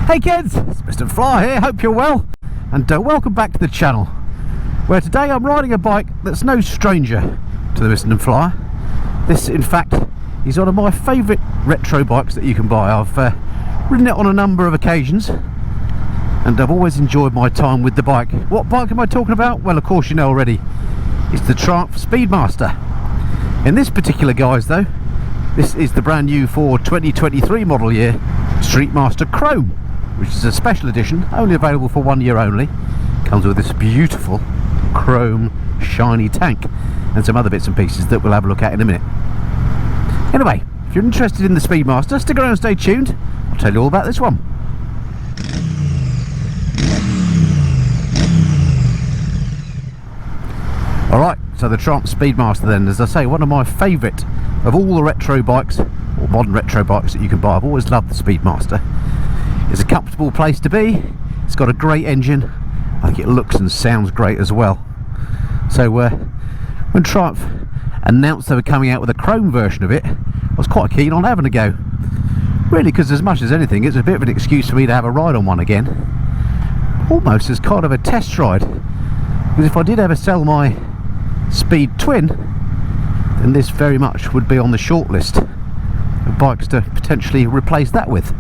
Hey kids, it's Mr. Fly here, hope you're well, and welcome back to the channel, where today I'm riding a bike that's no stranger to the Mr. Flyer. This, in fact, is one of my favourite retro bikes that you can buy. I've ridden it on a number of occasions, and I've always enjoyed my time with the bike. What bike am I talking about? Well, of course you know already. It's the Triumph Speedmaster. In this particular guise though, this is the brand new for 2023 model year Streetmaster Chrome, which is a special edition, only available for 1 year only. Comes with this beautiful chrome shiny tank and some other bits and pieces that we'll have a look at in a minute. Anyway, if you're interested in the Speedmaster, stick around and stay tuned. I'll tell you all about this one. Alright, so the Triumph Speedmaster then, as I say, one of my favourite of all the retro bikes, or modern retro bikes that you can buy. I've always loved the Speedmaster. It's a comfortable place to be, it's got a great engine, I think it looks and sounds great as well. So when Triumph announced they were coming out with a chrome version of it, I was quite keen on having a go. Really, because as much as anything, it's a bit of an excuse for me to have a ride on one again. Almost as kind of a test ride. Because if I did ever sell my Speed Twin, then this very much would be on the short list of bikes to potentially replace that with.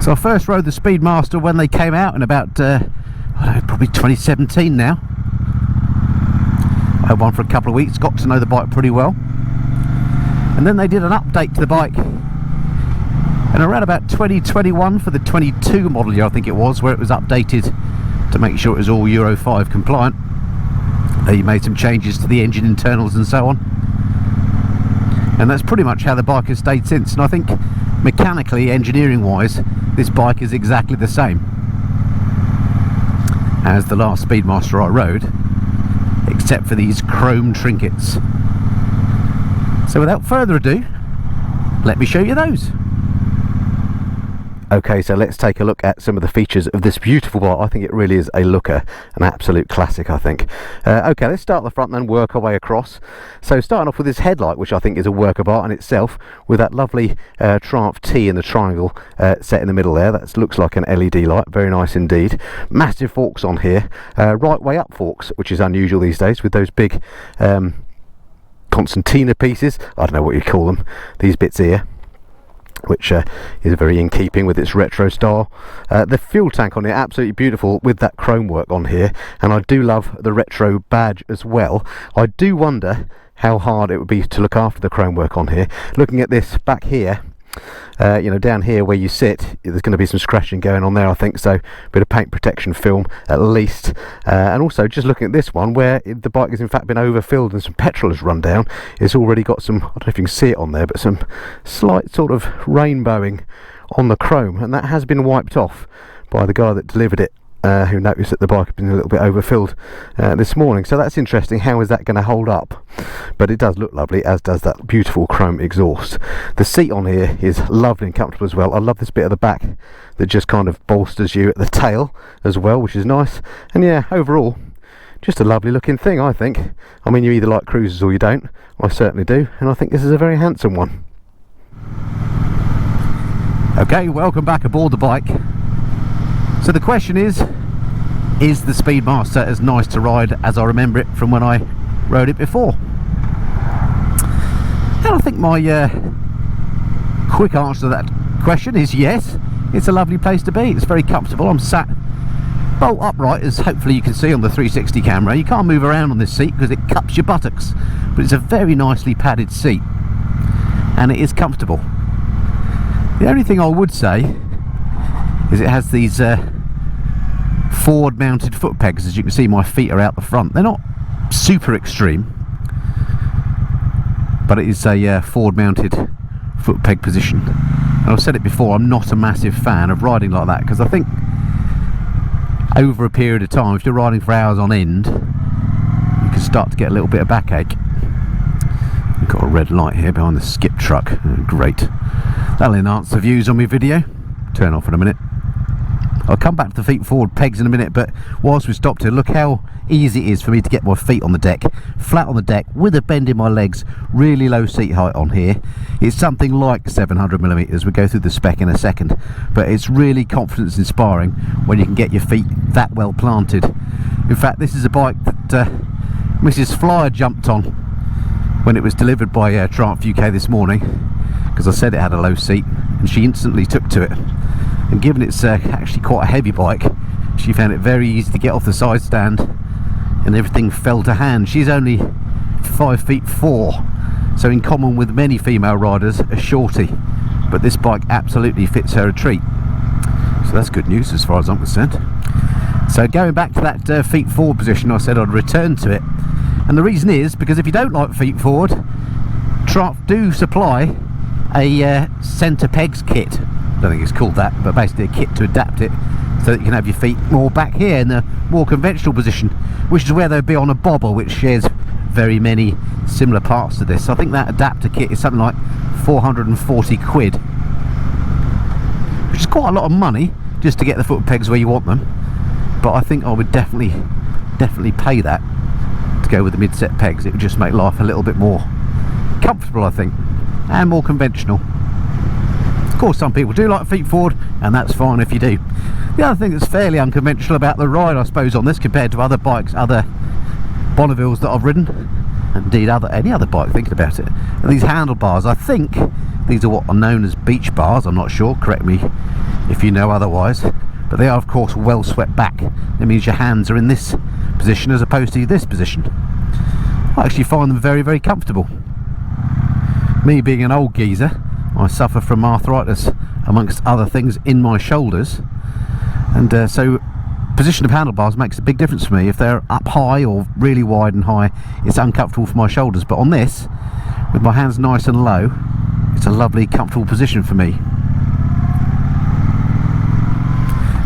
So I first rode the Speedmaster when they came out in about, I don't know, probably 2017 now. I had one for a couple of weeks, got to know the bike pretty well. And then they did an update to the bike. And around about 2021 for the 22 model year, I think it was, where it was updated to make sure it was all Euro 5 compliant. They made some changes to the engine internals and so on, and that's pretty much how the bike has stayed since. And I think mechanically, engineering wise, this bike is exactly the same as the last Speedmaster I rode, except for these chrome trinkets. So without further ado, let me show you those. Okay, so let's take a look at some of the features of this beautiful bike. I think it really is a looker, an absolute classic, I think. Okay, let's start at the front and then work our way across. So starting off with this headlight, which I think is a work of art in itself, with that lovely Triumph T in the triangle set in the middle there. That looks like an LED light, very nice indeed. Massive forks on here, right way up forks, which is unusual these days with those big concertina pieces. I don't know what you call them, these bits here, which is very in keeping with its retro style. The fuel tank on here, absolutely beautiful with that chrome work on here, and I do love the retro badge as well. I do wonder how hard it would be to look after the chrome work on here. Looking at this back here, you know, down here where you sit, there's going to be some scratching going on there, I think, so a bit of paint protection film at least. And also just looking at this one, where the bike has in fact been overfilled and some petrol has run down, it's already got some, I don't know if you can see it on there, but some slight sort of rainbowing on the chrome, and that has been wiped off by the guy that delivered it, who noticed that the bike had been a little bit overfilled this morning. So that's interesting. How is that going to hold up? But it does look lovely, as does that beautiful chrome exhaust. The seat on here is lovely and comfortable as well. I love this bit at the back that just kind of bolsters you at the tail as well, which is nice. And yeah, overall, just a lovely looking thing, I think. I mean, you either like cruisers or you don't. I certainly do, and I think this is a very handsome one. Okay, welcome back aboard the bike. So the question is the Speedmaster as nice to ride as I remember it from when I rode it before? And I think my quick answer to that question is yes. It's a lovely place to be. It's very comfortable. I'm sat bolt upright, as hopefully you can see on the 360 camera. You can't move around on this seat because it cups your buttocks, but it's a very nicely padded seat and it is comfortable. The only thing I would say is it has these forward mounted foot pegs. As you can see, my feet are out the front. They're not super extreme, but it is a forward mounted foot peg position. And I've said it before, I'm not a massive fan of riding like that, because I think over a period of time, if you're riding for hours on end, you can start to get a little bit of backache. We've got a red light here behind the skip truck. Oh, great. That'll enhance the views on my video. Turn off in a minute. I'll come back to the feet forward pegs in a minute, but whilst we stopped here, look how easy it is for me to get my feet on the deck, flat on the deck, with a bend in my legs, really low seat height on here. It's something like 700mm. We'll go through the spec in a second, but it's really confidence inspiring when you can get your feet that well planted. In fact, this is a bike that Mrs. Flyer jumped on when it was delivered by Triumph UK this morning, because I said it had a low seat, and she instantly took to it. And given it's actually quite a heavy bike, she found it very easy to get off the side stand, and everything fell to hand. She's only 5'4", so in common with many female riders, a shorty, but this bike absolutely fits her a treat. So that's good news as far as I'm concerned. So going back to that feet forward position, I said I'd return to it, and the reason is because if you don't like feet forward, Triumph do supply a centre pegs kit. I don't think it's called that, but basically a kit to adapt it so that you can have your feet more back here in the more conventional position, which is where they'd be on a bobber, which shares very many similar parts to this. I think that adapter kit is something like 440 quid, which is quite a lot of money just to get the foot pegs where you want them, but I think I would definitely pay that to go with the mid-set pegs. It would just make life a little bit more comfortable, I think, and more conventional. Of course, some people do like feet forward, and that's fine if you do. The other thing that's fairly unconventional about the ride, I suppose, on this compared to other bikes, other Bonnevilles that I've ridden, and indeed any other bike, thinking about it, are these handlebars. I think these are what are known as beach bars. I'm not sure, correct me if you know otherwise, but they are of course well swept back. That means your hands are in this position as opposed to this position. I actually find them very, very comfortable. Me being an old geezer, I suffer from arthritis amongst other things in my shoulders, and so position of handlebars makes a big difference for me. If they're up high or really wide and high, it's uncomfortable for my shoulders, but on this, with my hands nice and low, it's a lovely comfortable position for me.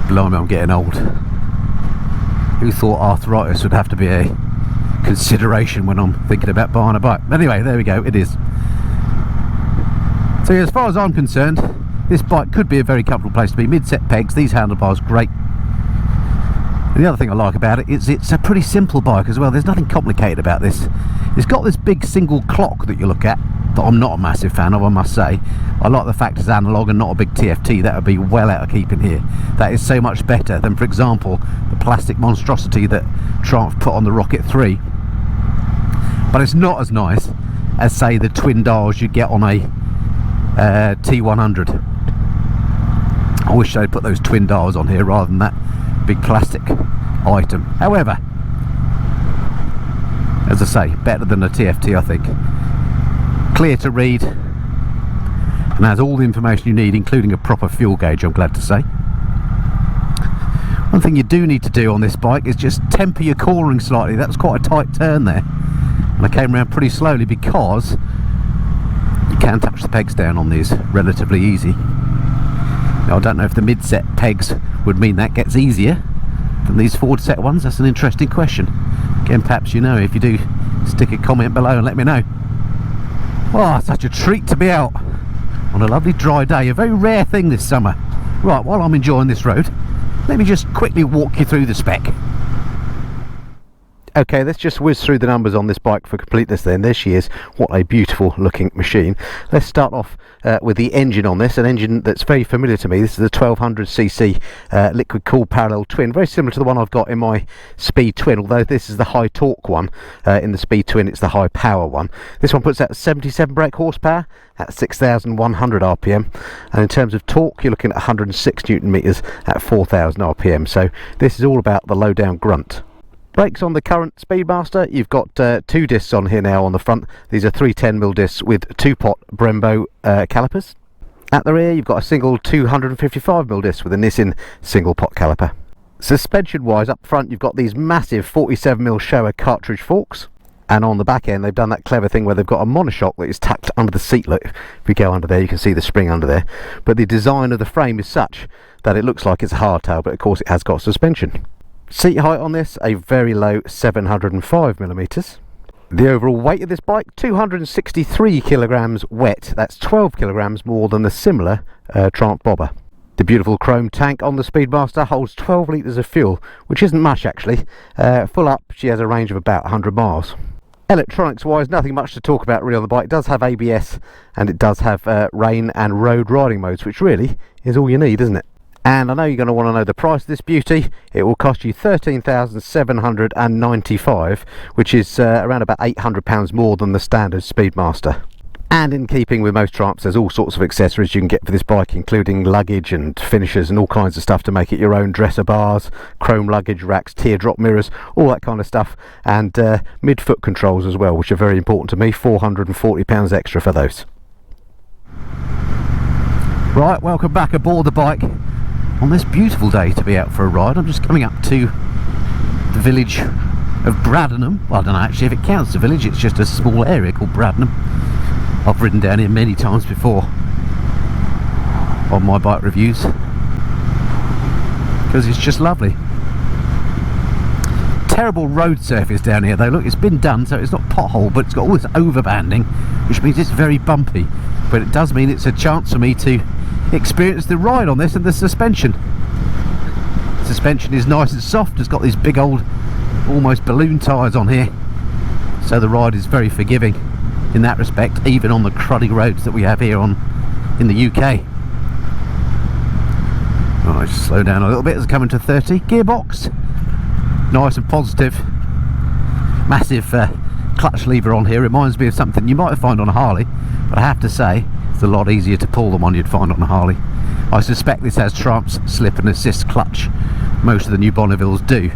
Blimey, I'm getting old. Who thought arthritis would have to be a consideration when I'm thinking about buying a bike? Anyway, there we go, it is. So as far as I'm concerned, this bike could be a very comfortable place to be. Mid-set pegs, these handlebars, great. And the other thing I like about it is it's a pretty simple bike as well. There's nothing complicated about this. It's got this big single clock that you look at that I'm not a massive fan of, I must say. I like the fact it's analog and not a big TFT. That would be well out of keeping here. That is so much better than, for example, the plastic monstrosity that Triumph put on the Rocket 3. But it's not as nice as, say, the twin dials you get on a T100. I wish they'd put those twin dials on here rather than that big plastic item. However, as I say, better than a TFT, I think. Clear to read and has all the information you need, including a proper fuel gauge, I'm glad to say. One thing you do need to do on this bike is just temper your cornering slightly. That was quite a tight turn there, and I came around pretty slowly because you can touch the pegs down on these relatively easy. Now, I don't know if the mid-set pegs would mean that gets easier than these forward set ones. That's an interesting question. Again, perhaps you know. If you do, stick a comment below and let me know. Oh, such a treat to be out on a lovely dry day, a very rare thing this summer. Right, while I'm enjoying this road, let me just quickly walk you through the spec. Okay, let's just whiz through the numbers on this bike for completeness then. There she is. What a beautiful looking machine. Let's start off with the engine on this, an engine that's very familiar to me. This is a 1200cc liquid cooled parallel twin, very similar to the one I've got in my Speed Twin, although this is the high torque one. In the Speed Twin it's the high power one. This one puts out 77 brake horsepower at 6,100 RPM, and in terms of torque you're looking at 106 Newton meters at 4,000 RPM, so this is all about the low down grunt. Brakes on the current Speedmaster, you've got two discs on here now on the front. These are 310mm discs with 2-pot Brembo calipers. At the rear you've got a single 255mm disc with a Nissin single pot caliper. Suspension wise, up front you've got these massive 47mm Showa cartridge forks, and on the back end they've done that clever thing where they've got a monoshock that is tucked under the seat. Look, if we go under there you can see the spring under there, but the design of the frame is such that it looks like it's a hardtail, but of course it has got suspension. Seat height on this, a very low 705mm. The overall weight of this bike, 263 kilograms wet. That's 12 kilograms more than the similar Triumph bobber. The beautiful chrome tank on the Speedmaster holds 12 litres of fuel, which isn't much actually. Full up, she has a range of about 100 miles. Electronics wise, nothing much to talk about really on the bike. It does have ABS and it does have rain and road riding modes, which really is all you need, isn't it? And I know you're going to want to know the price of this beauty. It will cost you $13,795, which is around about £800 more than the standard Speedmaster. And in keeping with most Triumphs, there's all sorts of accessories you can get for this bike, including luggage and finishers and all kinds of stuff to make it your own. Dresser bars, chrome luggage racks, teardrop mirrors, all that kind of stuff. And mid-foot controls as well, which are very important to me. £440 extra for those. Right, welcome back aboard the bike on this beautiful day to be out for a ride. I'm just coming up to the village of Bradenham. Well, I don't know actually if it counts as a village, it's just a small area called Bradenham. I've ridden down here many times before on my bike reviews because it's just lovely. Terrible road surface down here though. Look, it's been done so it's not pothole, but it's got all this overbanding, which means it's very bumpy, but it does mean it's a chance for me to experience the ride on this. And the suspension is nice and soft. It's got these big old almost balloon tyres on here, so the ride is very forgiving in that respect, even on the cruddy roads that we have here in the UK. Right, just slow down a little bit as I come into 30. Gearbox, nice and positive. Massive clutch lever on here, reminds me of something you might find on a Harley, but I have to say it's a lot easier to pull than one you'd find on a Harley. I suspect this has Triumph's slip and assist clutch. Most of the new Bonnevilles do,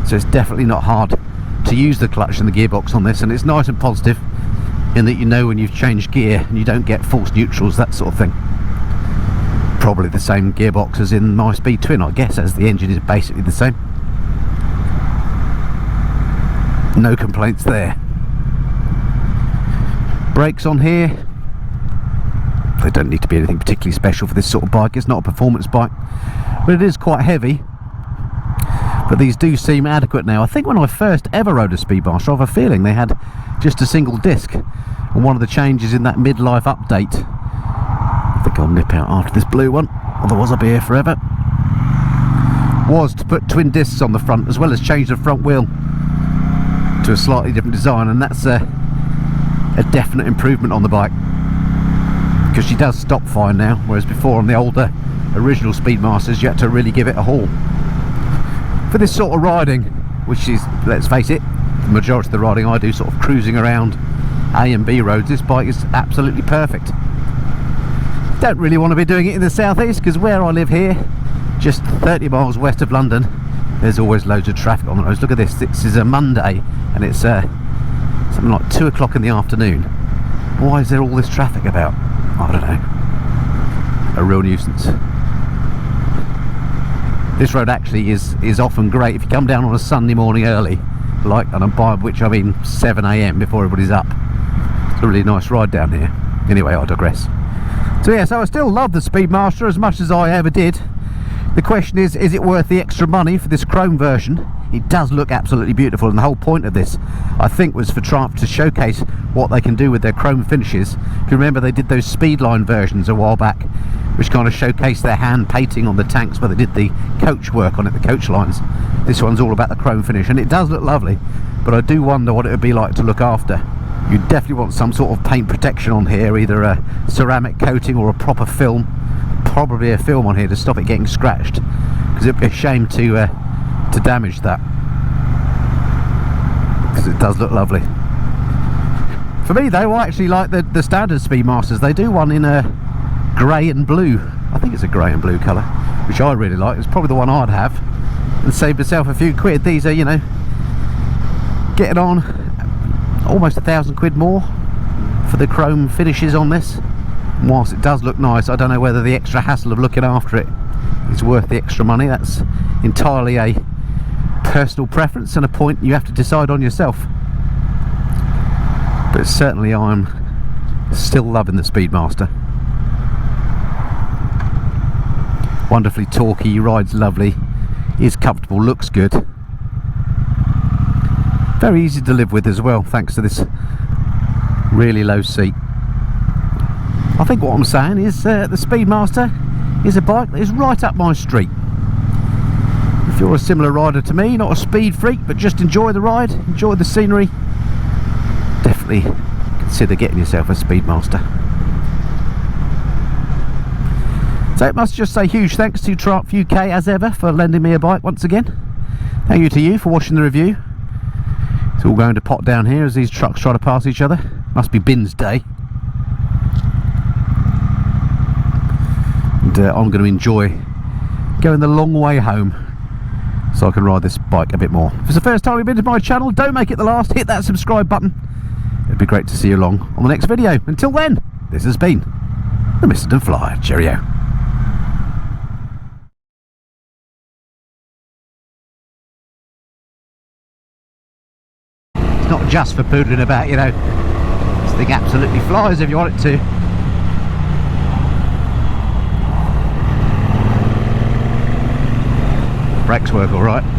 so it's definitely not hard to use the clutch and the gearbox on this, and it's nice and positive in that you know when you've changed gear and you don't get false neutrals, that sort of thing. Probably the same gearbox as in my Speed Twin, I guess, as the engine is basically the same. No complaints there. Brakes on here, they don't need to be anything particularly special for this sort of bike. It's not a performance bike, but it is quite heavy. But these do seem adequate now. I think when I first ever rode a Speedmaster, I have a feeling they had just a single disc, and one of the changes in that midlife update, I think I'll nip out after this blue one, otherwise I'll be here forever, was to put twin discs on the front as well as change the front wheel to a slightly different design, and that's a definite improvement on the bike because she does stop fine now, whereas before on the older original Speedmasters you had to really give it a haul. For this sort of riding, which is, let's face it, the majority of the riding I do, sort of cruising around A and B roads, this bike is absolutely perfect. Don't really want to be doing it in the southeast because where I live here, just 30 miles west of London, there's always loads of traffic on the roads. Look at this, this is a Monday and it's something like 2 o'clock in the afternoon. Why is there all this traffic about? I don't know. A real nuisance. This road actually is often great if you come down on a Sunday morning early, like, and by which I mean 7 AM before everybody's up. It's a really nice ride down here. Anyway, I digress. So yeah, so I still love the Speedmaster as much as I ever did. The question is it worth the extra money for this chrome version? It does look absolutely beautiful, and the whole point of this, I think, was for Triumph to showcase what they can do with their chrome finishes. If you remember, they did those Speedline versions a while back, which kind of showcased their hand painting on the tanks where they did the coach work on it, the coach lines. This one's all about the chrome finish, and it does look lovely, but I do wonder what it would be like to look after. You definitely want some sort of paint protection on here, either a ceramic coating or a proper film. Probably a film on here to stop it getting scratched, because it'd be a shame to damage that, because it does look lovely. For me though, I actually like the standard Speedmasters. They do one in a grey and blue, I think it's a grey and blue colour, which I really like. It's probably the one I'd have and save myself a few quid. These are, you know, getting on almost £1,000 more for the chrome finishes on this. And whilst it does look nice, I don't know whether the extra hassle of looking after it is worth the extra money. That's entirely a personal preference and a point you have to decide on yourself. But certainly I'm still loving the Speedmaster. Wonderfully torquey, rides lovely, is comfortable, looks good. Very easy to live with as well, thanks to this really low seat. I think what I'm saying is the Speedmaster is a bike that is right up my street. If you're a similar rider to me, not a speed freak, but just enjoy the ride, enjoy the scenery, definitely consider getting yourself a Speedmaster. So it must just say huge thanks to Triumph UK as ever for lending me a bike once again. Thank you to you for watching the review. It's all going to pot down here as these trucks try to pass each other. Must be bins day. And I'm going to enjoy going the long way home so I can ride this bike a bit more. If it's the first time you've been to my channel, don't make it the last. Hit that subscribe button. It'd be great to see you along on the next video. Until then, this has been the Mr. Flyer. Cheerio. It's not just for poodling about, you know. This thing absolutely flies if you want it to. Brakes work all right.